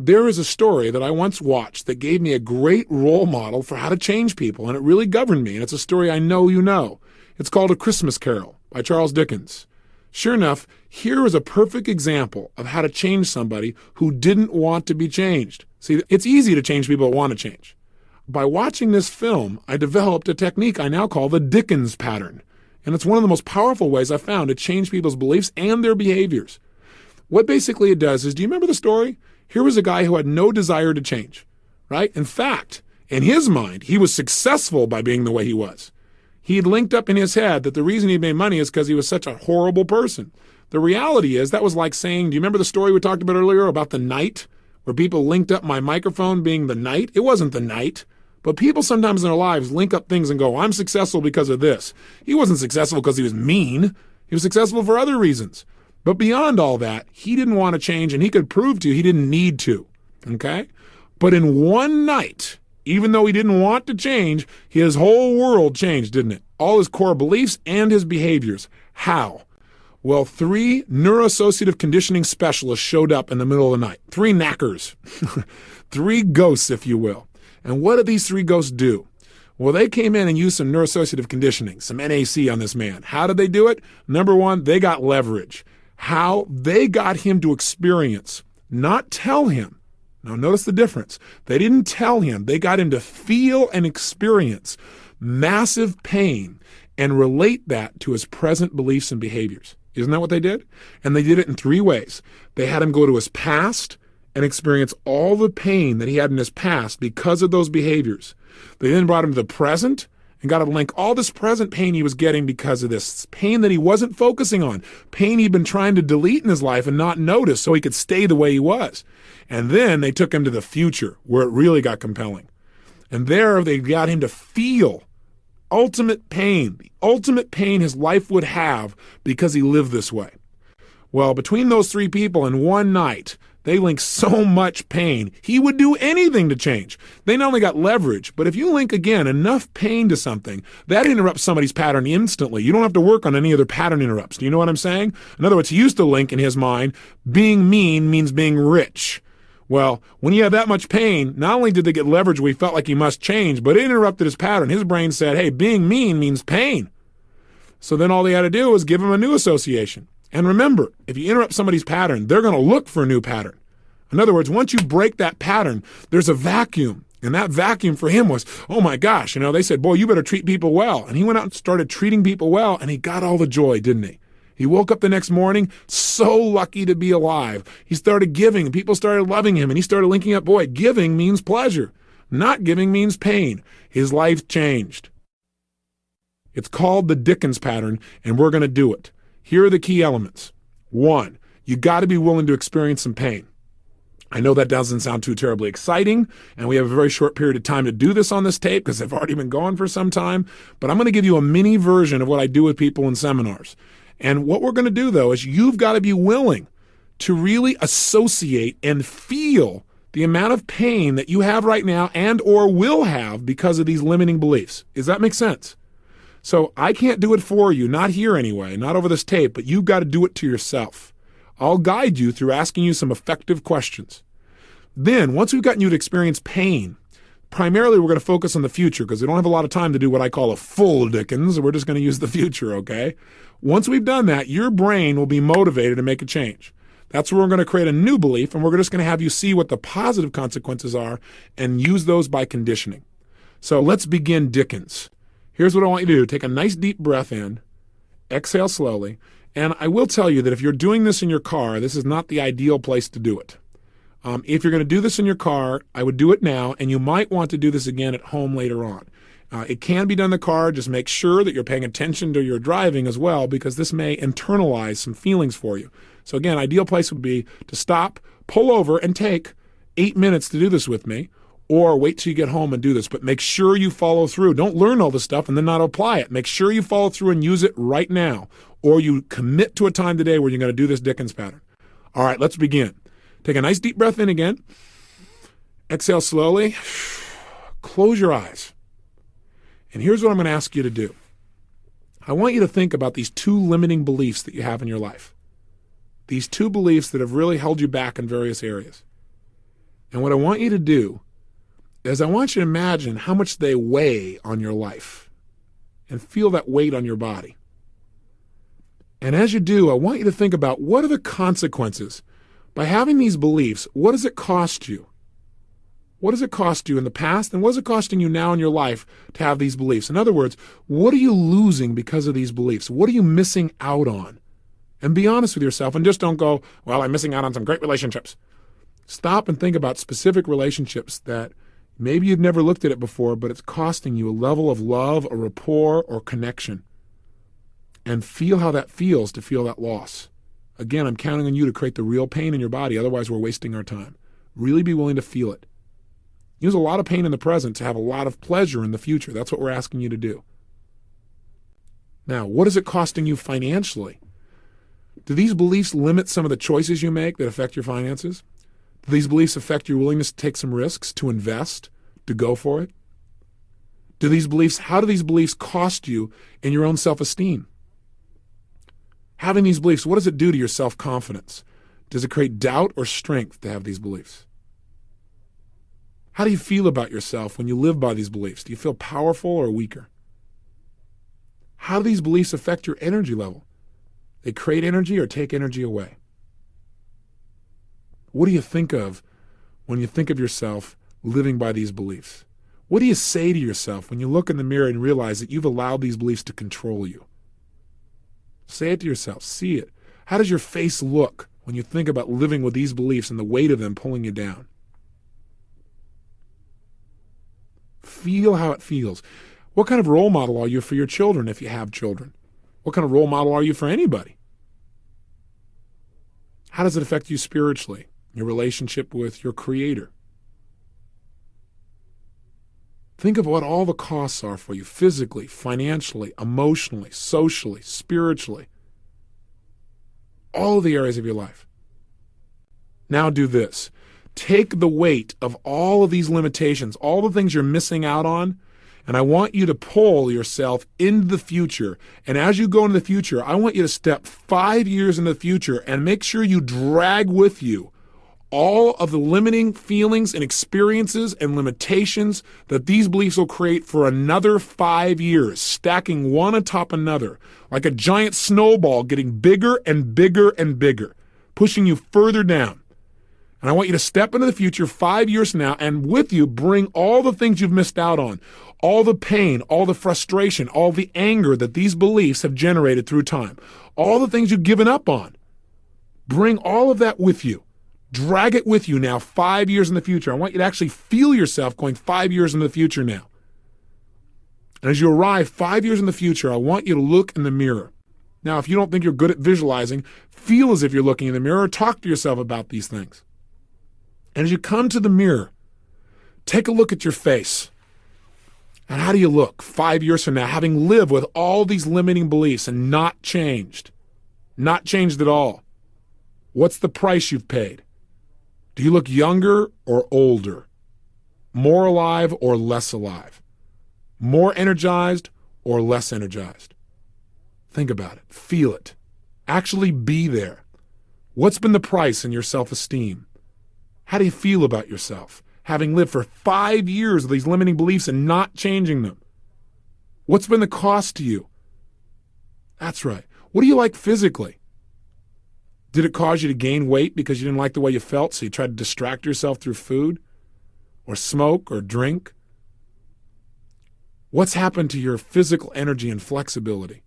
There is a story that I once watched that gave me a great role model for how to change people, and it really governed me, and it's a story I know you know. It's called A Christmas Carol by Charles Dickens. Sure enough, here is a perfect example of how to change somebody who didn't want to be changed. See, it's easy to change people that want to change. By watching this film, I developed a technique I now call the Dickens pattern, and it's one of the most powerful ways I've found to change people's beliefs and their behaviors. What basically it does is, do you remember the story? Here was a guy who had no desire to change, right? In fact, in his mind, he was successful by being the way he was. He had linked up in his head that the reason he made money is because he was such a horrible person. The reality is that was like saying, do you remember the story we talked about earlier about the knight, where people linked up my microphone being the knight? It wasn't the knight. But people sometimes in their lives link up things and go, I'm successful because of this. He wasn't successful because he was mean. He was successful for other reasons. But beyond all that, he didn't want to change, and he could prove to you he didn't need to, okay? But in one night, even though he didn't want to change, his whole world changed, didn't it? All his core beliefs and his behaviors. How? Well, 3 neuroassociative conditioning specialists showed up in the middle of the night. 3 knackers. 3 ghosts, if you will. And what did these 3 ghosts do? Well, they came in and used some neuroassociative conditioning, some NAC on this man. How did they do it? Number 1, they got leverage. How? They got him to experience, not tell him. Now, notice the difference. They didn't tell him. They got him to feel and experience massive pain and relate that to his present beliefs and behaviors. Isn't that what they did? And they did it in 3 ways. They had him go to his past and experience all the pain that he had in his past because of those behaviors. They then brought him to the present and got to link all this present pain he was getting because of this pain that he wasn't focusing on, pain he'd been trying to delete in his life and not notice so he could stay the way he was. And then they took him to the future where it really got compelling. And there they got him to feel ultimate pain, the ultimate pain his life would have because he lived this way. Well, between those 3 people in one night, they linked so much pain, he would do anything to change. They not only got leverage, but if you link, again, enough pain to something, that interrupts somebody's pattern instantly. You don't have to work on any other pattern interrupts. Do you know what I'm saying? In other words, he used to link in his mind, being mean means being rich. Well, when you have that much pain, not only did they get leverage where he felt like he must change, but it interrupted his pattern. His brain said, hey, being mean means pain. So then all they had to do was give him a new association. And remember, if you interrupt somebody's pattern, they're going to look for a new pattern. In other words, once you break that pattern, there's a vacuum. And that vacuum for him was, oh my gosh, they said, boy, you better treat people well. And he went out and started treating people well, and he got all the joy, didn't he? He woke up the next morning so lucky to be alive. He started giving, and people started loving him, and he started linking up, boy, giving means pleasure. Not giving means pain. His life changed. It's called the Dickens pattern, and we're going to do it. Here are the key elements. 1, you got to be willing to experience some pain. I know that doesn't sound too terribly exciting, and we have a very short period of time to do this on this tape because they've already been going for some time, but I'm going to give you a mini version of what I do with people in seminars. And what we're going to do, though, is you've got to be willing to really associate and feel the amount of pain that you have right now and or will have because of these limiting beliefs. Does that make sense? So I can't do it for you, not here anyway, not over this tape, but you've got to do it to yourself. I'll guide you through asking you some effective questions. Then, once we've gotten you to experience pain, primarily we're going to focus on the future because we don't have a lot of time to do what I call a full Dickens. We're just going to use the future, okay? Once we've done that, your brain will be motivated to make a change. That's where we're going to create a new belief, and we're just going to have you see what the positive consequences are and use those by conditioning. So let's begin Dickens. Here's what I want you to do. Take a nice deep breath in, exhale slowly, and I will tell you that if you're doing this in your car, this is not the ideal place to do it. If you're going to do this in your car, I would do it now, and you might want to do this again at home later on. It can be done in the car. Just make sure that you're paying attention to your driving as well, because this may internalize some feelings for you. So again, ideal place would be to stop, pull over, and take 8 minutes to do this with me, or wait till you get home and do this. But make sure you follow through. Don't learn all this stuff and then not apply it. Make sure you follow through and use it right now, or you commit to a time today where you're going to do this Dickens pattern. All right, let's begin. Take a nice deep breath in again. Exhale slowly. Close your eyes. And here's what I'm going to ask you to do. I want you to think about these 2 limiting beliefs that you have in your life. These 2 beliefs that have really held you back in various areas. And what I want you to do is I want you to imagine how much they weigh on your life and feel that weight on your body. And as you do, I want you to think about what are the consequences. By having these beliefs, what does it cost you? What does it cost you in the past, and what is it costing you now in your life to have these beliefs? In other words, what are you losing because of these beliefs? What are you missing out on? And be honest with yourself and just don't go, well, I'm missing out on some great relationships. Stop and think about specific relationships that maybe you've never looked at it before, but it's costing you a level of love, a rapport, or connection. And feel how that feels to feel that loss. Again, I'm counting on you to create the real pain in your body, otherwise we're wasting our time. Really be willing to feel it. Use a lot of pain in the present to have a lot of pleasure in the future. That's what we're asking you to do. Now, what is it costing you financially? Do these beliefs limit some of the choices you make that affect your finances? Do these beliefs affect your willingness to take some risks, to invest, to go for it? How do these beliefs cost you in your own self-esteem? Having these beliefs, what does it do to your self-confidence? Does it create doubt or strength to have these beliefs? How do you feel about yourself when you live by these beliefs? Do you feel powerful or weaker? How do these beliefs affect your energy level? They create energy or take energy away? What do you think of when you think of yourself living by these beliefs? What do you say to yourself when you look in the mirror and realize that you've allowed these beliefs to control you? Say it to yourself. See it. How does your face look when you think about living with these beliefs and the weight of them pulling you down? Feel how it feels. What kind of role model are you for your children if you have children? What kind of role model are you for anybody? How does it affect you spiritually, your relationship with your Creator? Think of what all the costs are for you physically, financially, emotionally, socially, spiritually. All of the areas of your life. Now do this. Take the weight of all of these limitations, all the things you're missing out on, and I want you to pull yourself into the future. And as you go into the future, I want you to step 5 years into the future and make sure you drag with you all of the limiting feelings and experiences and limitations that these beliefs will create for another 5 years, stacking one atop another, like a giant snowball getting bigger and bigger and bigger, pushing you further down. And I want you to step into the future 5 years from now and with you bring all the things you've missed out on, all the pain, all the frustration, all the anger that these beliefs have generated through time, all the things you've given up on. Bring all of that with you. Drag it with you now 5 years in the future. I want you to actually feel yourself going 5 years into the future now. And as you arrive 5 years in the future, I want you to look in the mirror. Now, if you don't think you're good at visualizing, feel as if you're looking in the mirror. Talk to yourself about these things. And as you come to the mirror, take a look at your face. And how do you look 5 years from now, having lived with all these limiting beliefs and not changed? Not changed at all. What's the price you've paid? Do you look younger or older? More alive or less alive? More energized or less energized? Think about it. Feel it. Actually be there. What's been the price in your self-esteem? How do you feel about yourself, having lived for 5 years of these limiting beliefs and not changing them? What's been the cost to you? That's right. What do you like physically? Did it cause you to gain weight because you didn't like the way you felt, so you tried to distract yourself through food or smoke or drink? What's happened to your physical energy and flexibility?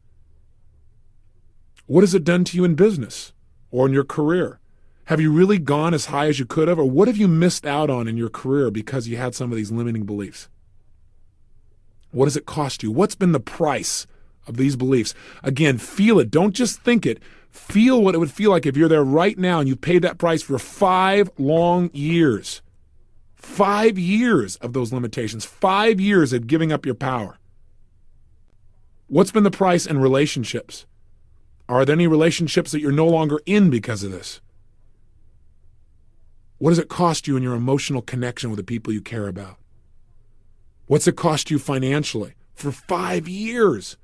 What has it done to you in business or in your career? Have you really gone as high as you could have, or what have you missed out on in your career because you had some of these limiting beliefs? What does it cost you? What's been the price of these beliefs? Again, feel it. Don't just think it. Feel what it would feel like if you're there right now and you paid that price for 5 long years. 5 years of those limitations. 5 years of giving up your power. What's been the price in relationships? Are there any relationships that you're no longer in because of this? What does it cost you in your emotional connection with the people you care about? What's it cost you financially for 5 years?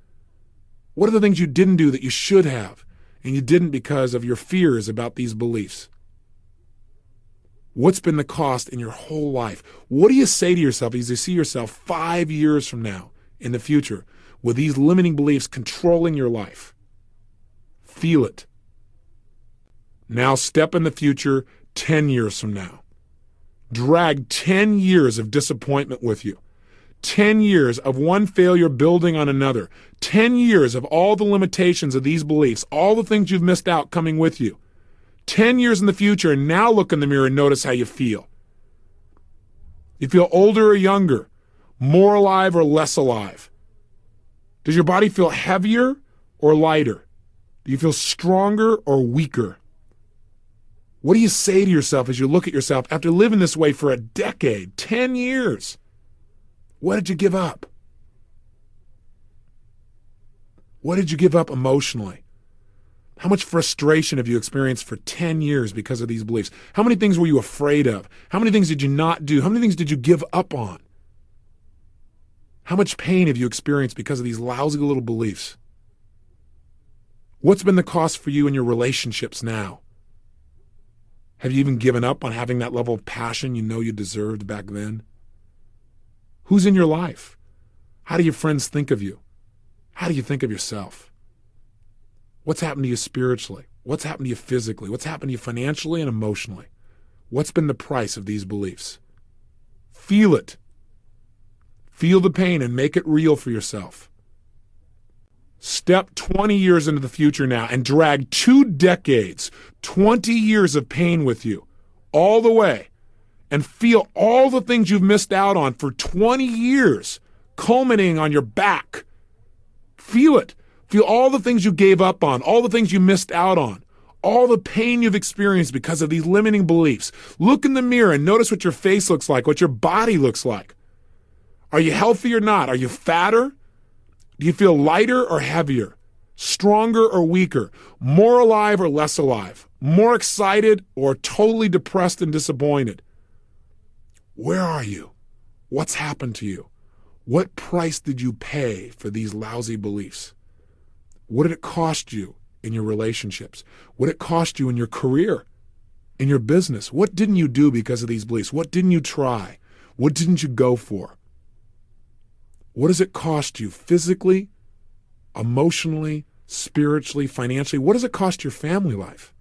What are the things you didn't do that you should have, and you didn't because of your fears about these beliefs? What's been the cost in your whole life? What do you say to yourself as you see yourself 5 years from now in the future with these limiting beliefs controlling your life? Feel it. Now step in the future 10 years from now. Drag 10 years of disappointment with you. 10 years of one failure building on another. 10 years of all the limitations of these beliefs, all the things you've missed out coming with you. 10 years in the future, and now look in the mirror and notice how you feel. You feel older or younger, more alive or less alive? Does your body feel heavier or lighter? Do you feel stronger or weaker? What do you say to yourself as you look at yourself after living this way for a decade, 10 years? What did you give up? What did you give up emotionally? How much frustration have you experienced for 10 years because of these beliefs? How many things were you afraid of? How many things did you not do? How many things did you give up on? How much pain have you experienced because of these lousy little beliefs? What's been the cost for you in your relationships now? Have you even given up on having that level of passion you know you deserved back then? Who's in your life? How do your friends think of you? How do you think of yourself? What's happened to you spiritually? What's happened to you physically? What's happened to you financially and emotionally? What's been the price of these beliefs? Feel it. Feel the pain and make it real for yourself. Step 20 years into the future now and drag 2 decades, 20 years of pain with you all the way, and feel all the things you've missed out on for 20 years, culminating on your back. Feel it. Feel all the things you gave up on, all the things you missed out on, all the pain you've experienced because of these limiting beliefs. Look in the mirror and notice what your face looks like, what your body looks like. Are you healthy or not? Are you fatter? Do you feel lighter or heavier? Stronger or weaker? More alive or less alive? More excited or totally depressed and disappointed? Where are you? What's happened to you? What price did you pay for these lousy beliefs? What did it cost you in your relationships? What did it cost you in your career, in your business? What didn't you do because of these beliefs? What didn't you try? What didn't you go for? What does it cost you physically, emotionally, spiritually, financially? What does it cost your family life?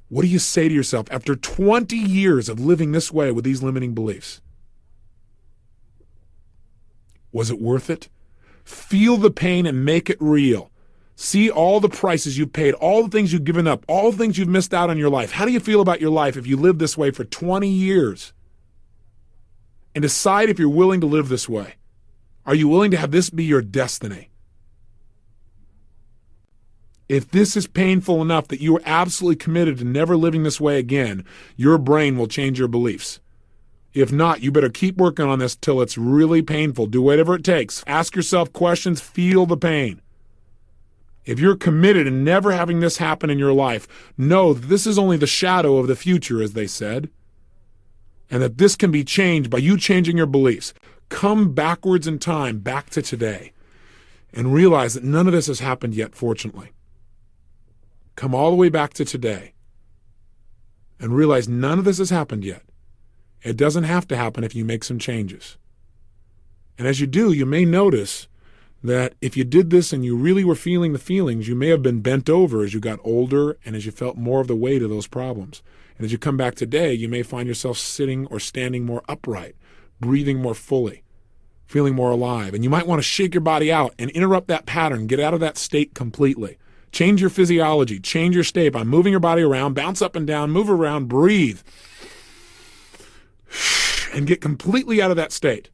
What do you say to yourself after 20 years of living this way with these limiting beliefs? Was it worth it? Feel the pain and make it real. See all the prices you've paid, all the things you've given up, all the things you've missed out on your life. How do you feel about your life if you live this way for 20 years? And decide if you're willing to live this way. Are you willing to have this be your destiny? If this is painful enough that you are absolutely committed to never living this way again, your brain will change your beliefs. If not, you better keep working on this till it's really painful. Do whatever it takes. Ask yourself questions. Feel the pain. If you're committed to never having this happen in your life, know that this is only the shadow of the future, as they said, and that this can be changed by you changing your beliefs. Come backwards in time, back to today, and realize that none of this has happened yet, fortunately. Come all the way back to today and realize none of this has happened yet. It doesn't have to happen if you make some changes. And as you do, you may notice that if you did this and you really were feeling the feelings, you may have been bent over as you got older and as you felt more of the weight of those problems. And as you come back today, you may find yourself sitting or standing more upright, breathing more fully, feeling more alive. And you might want to shake your body out and interrupt that pattern, get out of that state completely. Change your physiology, change your state by moving your body around, bounce up and down, move around, breathe, and get completely out of that state.